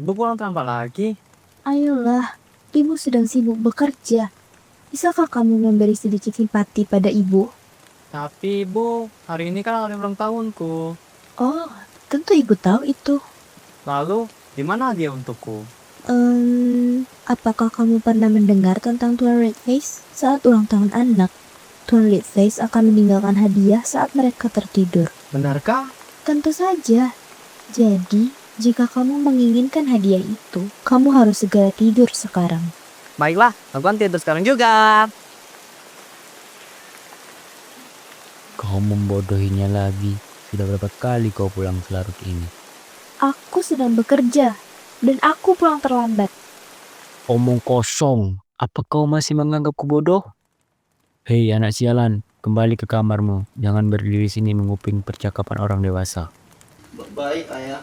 Ibu pulang terlambat lagi. Ayolah, ibu sedang sibuk bekerja. Bisakah kamu memberi sedikit simpati pada ibu? Tapi ibu, hari ini kan hari ulang tahunku. Oh, tentu ibu tahu itu. Lalu, di mana dia untukku? Apakah kamu pernah mendengar tentang Tuan Red Face saat ulang tahun anak? Tuan Red Face akan meninggalkan hadiah saat mereka tertidur. Benarkah? Tentu saja. Jadi, jika kamu menginginkan hadiah itu, kamu harus segera tidur sekarang. Baiklah, aku kan tidur sekarang juga. Kau membodohinya lagi. Sudah berapa kali kau pulang selarut ini? Aku sedang bekerja, dan aku pulang terlambat. Omong kosong. Apa kau masih menganggapku bodoh? Hei anak sialan, kembali ke kamarmu. Jangan berdiri sini menguping percakapan orang dewasa. Baik, ayah.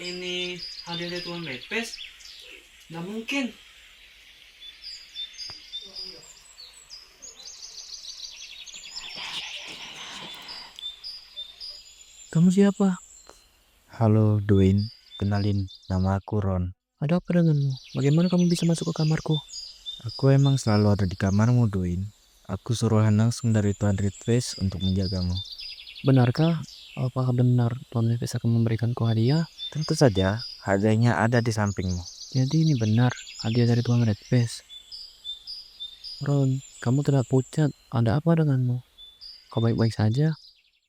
Ini hadiah dari Tuan Lepes? Nggak mungkin. Kamu siapa? Halo Dwayne, kenalin nama aku Ron. Ada apa denganmu? Bagaimana kamu bisa masuk ke kamarku? Aku emang selalu ada di kamarmu Dwayne. Aku suruhan langsung dari Tuan Redface untuk menjagamu. Benarkah? Apakah benar Tuan Neves akan memberikanku hadiah? Tentu saja, hadiahnya ada di sampingmu. Jadi ini benar hadiah dari Tuan Red Face. Ron, kamu tidak pucat. Ada apa denganmu? Kau baik-baik saja?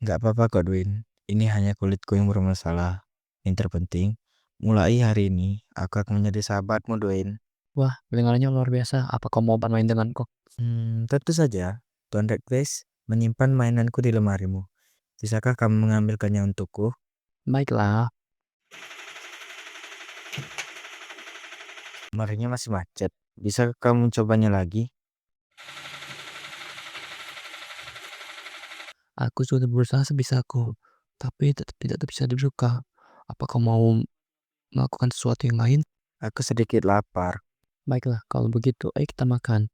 Nggak apa-apa kok Dwayne, ini hanya kulitku yang bermasalah. Yang terpenting, mulai hari ini, aku akan menjadi sahabatmu Dwayne. Wah, kedengarannya luar biasa. Apa kau mau bermain denganku? Tentu saja, Tuan Redface menyimpan mainanku di lemarimu. Bisakah kamu mengambilkannya untukku? Baiklah, Lemarinya masih macet. Bisa kamu cobanya lagi? aku sudah berusaha sebisaku, tapi tetap tidak bisa dibuka. Apa kau mau melakukan sesuatu yang lain? Aku sedikit lapar. Baiklah, kalau begitu, ayo kita makan.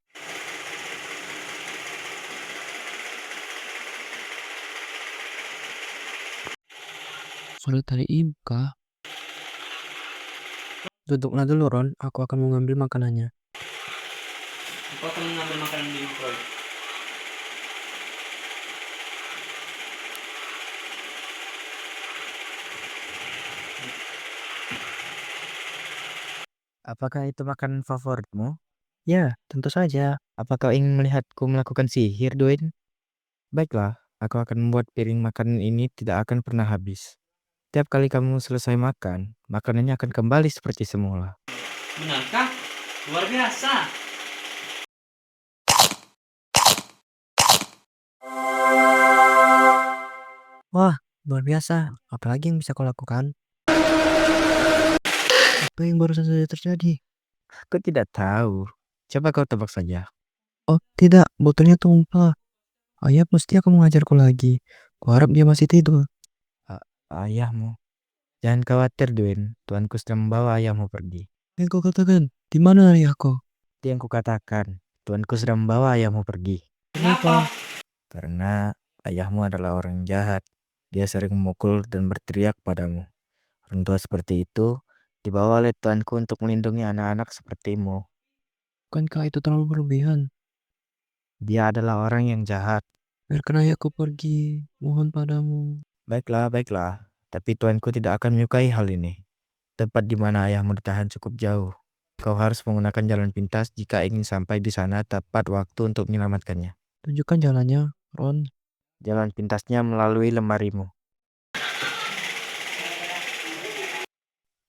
Sudah tadi ibu kah? Duduklah dulu Ron, aku akan mengambil makanannya. Aku akan mengambil makanan di Roy. Apakah itu makanan favoritmu? Ya, tentu saja. Apa kau ingin melihatku melakukan sihir, Dwayne? Baiklah, aku akan membuat piring makanan ini tidak akan pernah habis. Tiap kali kamu selesai makan, makanannya akan kembali seperti semula. Benarkah? Luar biasa. Wah, luar biasa. Apalagi yang bisa kau lakukan? Apa yang barusan saja terjadi? Aku tidak tahu. Coba kau tebak saja. Oh, tidak. Botolnya tumpah. Ayah mesti akan mengajarku lagi. Kuharap dia masih tidur. Ayahmu. Jangan khawatir, Dwayne. Tuanku sedang membawa ayahmu pergi. Yang kau katakan, di mana ayahku? Itu yang kukatakan, tuanku sedang membawa ayahmu pergi. Kenapa? Karena ayahmu adalah orang jahat. Dia sering memukul dan berteriak padamu. Orang tua seperti itu dibawa oleh tuanku untuk melindungi anak-anak sepertimu. Bukankah itu terlalu berlebihan? Dia adalah orang yang jahat. Biarkan ayahku pergi, mohon padamu. Baiklah, baiklah. Tapi tuanku tidak akan menyukai hal ini. Tempat di mana ayahmu ditahan cukup jauh. Kau harus menggunakan jalan pintas jika ingin sampai di sana tepat waktu untuk menyelamatkannya. Tunjukkan jalannya, Ron. Jalan pintasnya melalui lemarimu.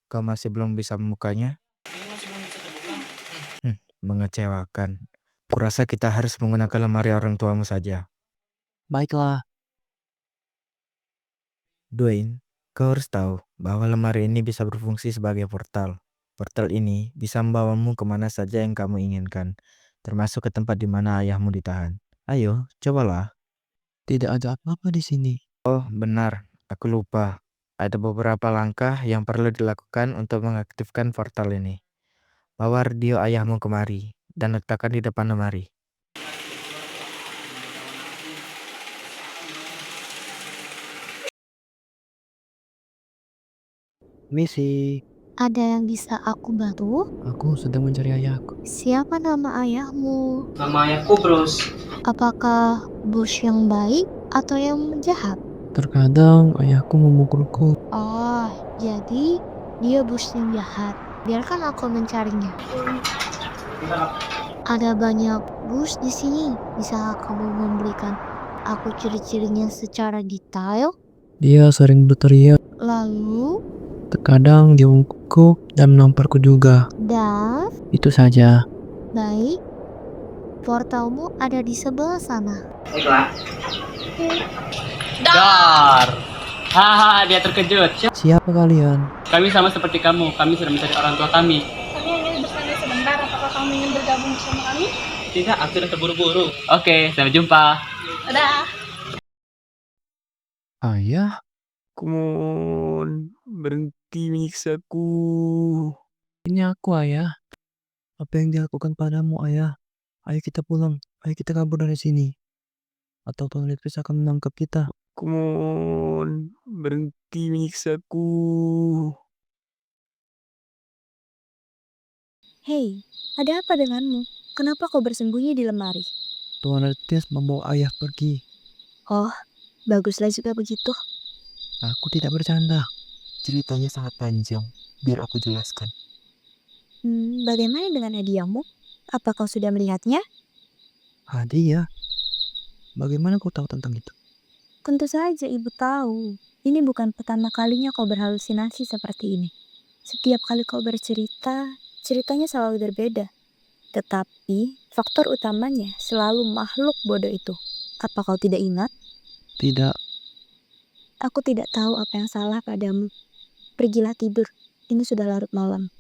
Kau masih belum bisa membukanya? Mengecewakan. Kurasa kita harus menggunakan lemari orang tuamu saja. Baiklah. Dwayne, kau harus tahu bahwa lemari ini bisa berfungsi sebagai portal. Portal ini bisa membawamu kemana saja yang kamu inginkan, termasuk ke tempat di mana ayahmu ditahan. Ayo, cobalah. Tidak ada apa-apa di sini. Oh, benar. Aku lupa. Ada beberapa langkah yang perlu dilakukan untuk mengaktifkan portal ini. Bawa radio ayahmu kemari dan letakkan di depan lemari. Misi, Ada yang bisa aku bantu? aku sedang mencari ayahku. Siapa nama ayahmu? Nama ayahku Bros. Apakah bos yang baik atau yang jahat? Terkadang ayahku memukulku. Oh, jadi dia bos yang jahat. Biarkan aku mencarinya. Ada banyak bus di sini. Bisa kamu memberikan aku ciri-cirinya secara detail? Dia sering berteriak. Lalu, Terkadang dia memukulku dan menamparku juga. Dav, Itu saja. baik. Portalmu ada di sebelah sana. Baiklah. Dar. Haha, dia terkejut. Siapa kalian? Kami sama seperti kamu. Kami sedang mencari orang tua kami. Kami hanya bersantai sebentar. Apakah kamu ingin bergabung bersama kami? Tidak, aku sudah terburu-buru. Oke, sampai jumpa. Dadah. Ayah? Kumon, berhenti menyiksaku. Ini aku, ayah. Apa yang dilakukan padamu, ayah? Ayo kita pulang. Ayo kita kabur dari sini. Atau Tuan Litvis akan menangkap kita. Kumon, berhenti menyiksaku. Hei, ada apa denganmu? Kenapa kau bersembunyi di lemari? Tuan Litvis membawa ayah pergi. Oh, baguslah juga begitu. Aku tidak bercanda. Ceritanya sangat panjang. Biar aku jelaskan. Bagaimana dengan hadiahmu? Apa kau sudah melihatnya? Hadiah? Bagaimana kau tahu tentang itu? Tentu saja ibu tahu. Ini bukan pertama kalinya kau berhalusinasi seperti ini. Setiap kali kau bercerita, ceritanya selalu berbeda. Tetapi, faktor utamanya selalu makhluk bodoh itu. Apa kau tidak ingat? Tidak. Aku tidak tahu apa yang salah padamu. Pergilah tidur. Ini sudah larut malam.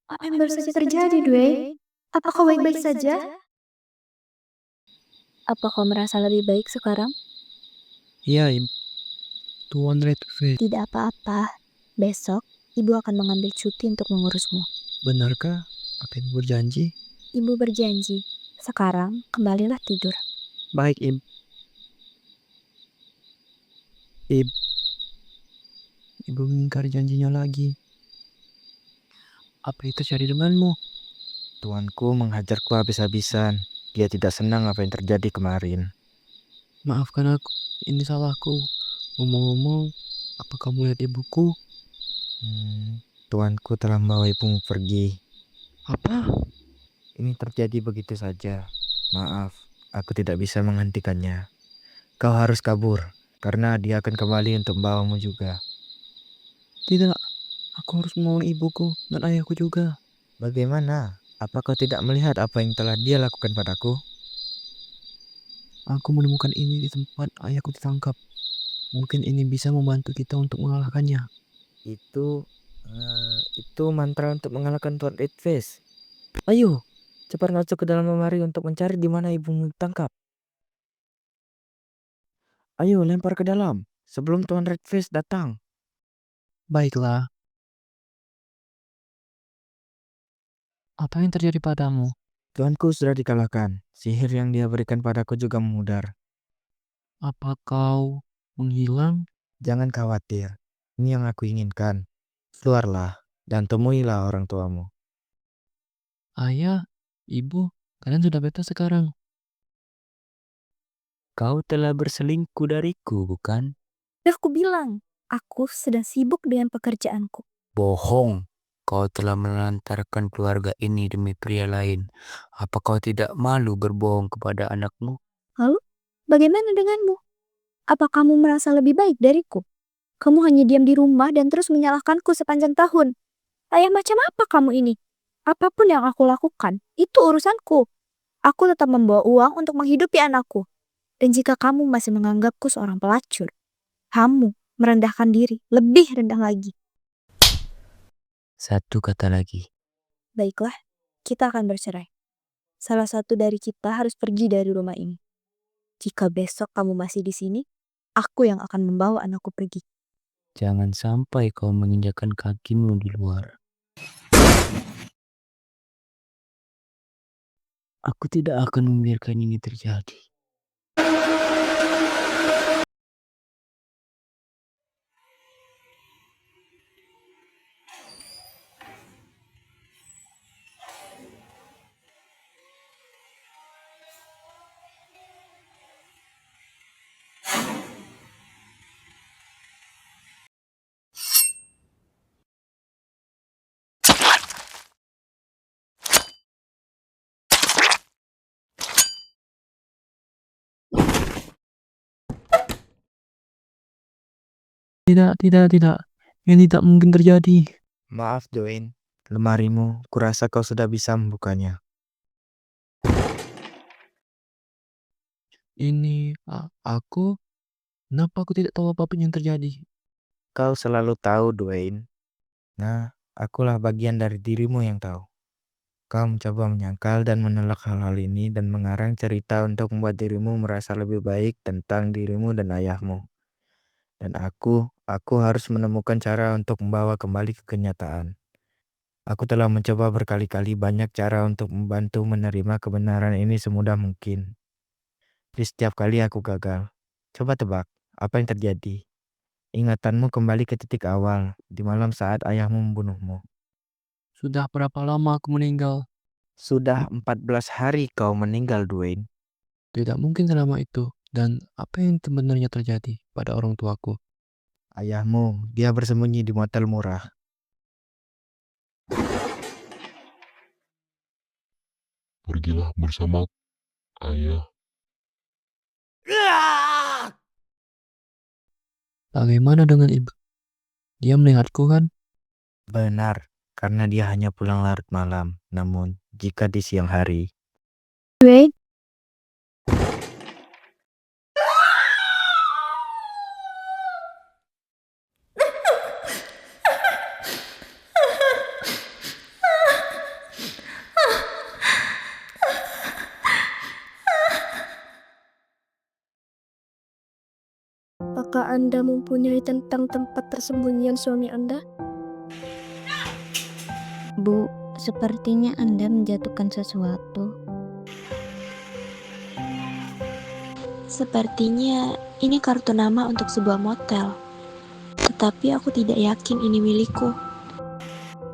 Apa yang baru saja terjadi, Dwayne? Apa kau baik-baik saja? Apa kau merasa lebih baik sekarang? Iya, Tuan Litvis. Tidak apa-apa. Besok, ibu akan mengambil cuti untuk mengurusmu. Benarkah? Apa ibu berjanji? Ibu berjanji. Sekarang, kembalilah tidur. Baik, Ib. Ibu mengingkari janjinya lagi. Apa itu terjadi denganmu? Tuanku menghajarku habis-habisan. Dia tidak senang apa yang terjadi kemarin. Maafkan aku, ini salahku. Ngomong-ngomong, apa kamu lihat ibuku? Tuanku telah membawa ibumu pergi. Apa? Ini terjadi begitu saja. Maaf, aku tidak bisa menghentikannya. Kau harus kabur, karena dia akan kembali untuk membawamu juga. Tidak, aku harus menolong ibuku dan ayahku juga. Bagaimana? Apa kau tidak melihat apa yang telah dia lakukan padaku? Aku menemukan ini di tempat ayahku ditangkap. Mungkin ini bisa membantu kita untuk mengalahkannya. Itu Itu mantra untuk mengalahkan Tuan Redface. Ayo, cepat masuk ke dalam lemari untuk mencari di mana ibumu ditangkap. Ayo, lempar ke dalam sebelum Tuan Redface datang. Baiklah. Apa yang terjadi padamu? Tuanku sudah dikalahkan. Sihir yang dia berikan padaku juga memudar. Apa kau menghilang? Jangan khawatir. Ini yang aku inginkan. Keluarlah dan temuilah orang tuamu. Ayah, ibu, kalian sudah bebas sekarang. Kau telah berselingkuh dariku, bukan? Udah aku bilang, aku sedang sibuk dengan pekerjaanku. Bohong. Kau telah melantarkan keluarga ini demi pria lain. Apa kau tidak malu berbohong kepada anakmu? Lalu, bagaimana denganmu? Apa kamu merasa lebih baik dariku? Kamu hanya diam di rumah dan terus menyalahkanku sepanjang tahun. Ayah macam apa kamu ini? Apapun yang aku lakukan, itu urusanku. Aku tetap membawa uang untuk menghidupi anakku. Dan jika kamu masih menganggapku seorang pelacur, kamu merendahkan diri, lebih rendah lagi. Satu kata lagi. Baiklah, kita akan bercerai. Salah satu dari kita harus pergi dari rumah ini. Jika besok kamu masih di sini, aku yang akan membawa anakku pergi. Jangan sampai kau menginjakkan kakimu di luar. Aku tidak akan membiarkan ini terjadi. Tidak. Ini tidak mungkin terjadi. Maaf, Dwayne. Lemarimu, kurasa kau sudah bisa membukanya. Ini aku. Kenapa aku tidak tahu apapun yang terjadi? Kau selalu tahu, Dwayne. Nah, akulah bagian dari dirimu yang tahu. Kau mencoba menyangkal dan menolak hal-hal ini dan mengarang cerita untuk membuat dirimu merasa lebih baik tentang dirimu dan ayahmu. Dan aku harus menemukan cara untuk membawa kembali ke kenyataan. Aku telah mencoba berkali-kali banyak cara untuk membantu menerima kebenaran ini semudah mungkin. Di setiap kali aku gagal. Coba tebak, apa yang terjadi? Ingatanmu kembali ke titik awal, di malam saat ayahmu membunuhmu. Sudah berapa lama aku meninggal? Sudah 14 hari kau meninggal, Dwayne. Tidak mungkin selama itu. Dan apa yang sebenarnya terjadi pada orang tuaku? Ayahmu, dia bersembunyi di motel murah. Pergilah bersama ayah. Bagaimana dengan ibu? Dia melihatku kan? Benar, karena dia hanya pulang larut malam. Namun, jika di siang hari, Wait, apakah Anda mempunyai tentang tempat persembunyian suami Anda? Bu, sepertinya Anda menjatuhkan sesuatu. Sepertinya ini kartu nama untuk sebuah motel. Tetapi aku tidak yakin ini milikku.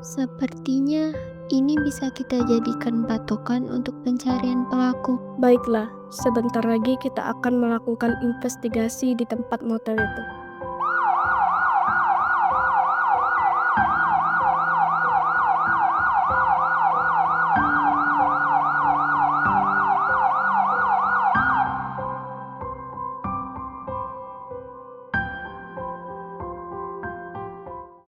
Sepertinya ini bisa kita jadikan patokan untuk pencarian pelaku. Baiklah, sebentar lagi kita akan melakukan investigasi di tempat motel itu.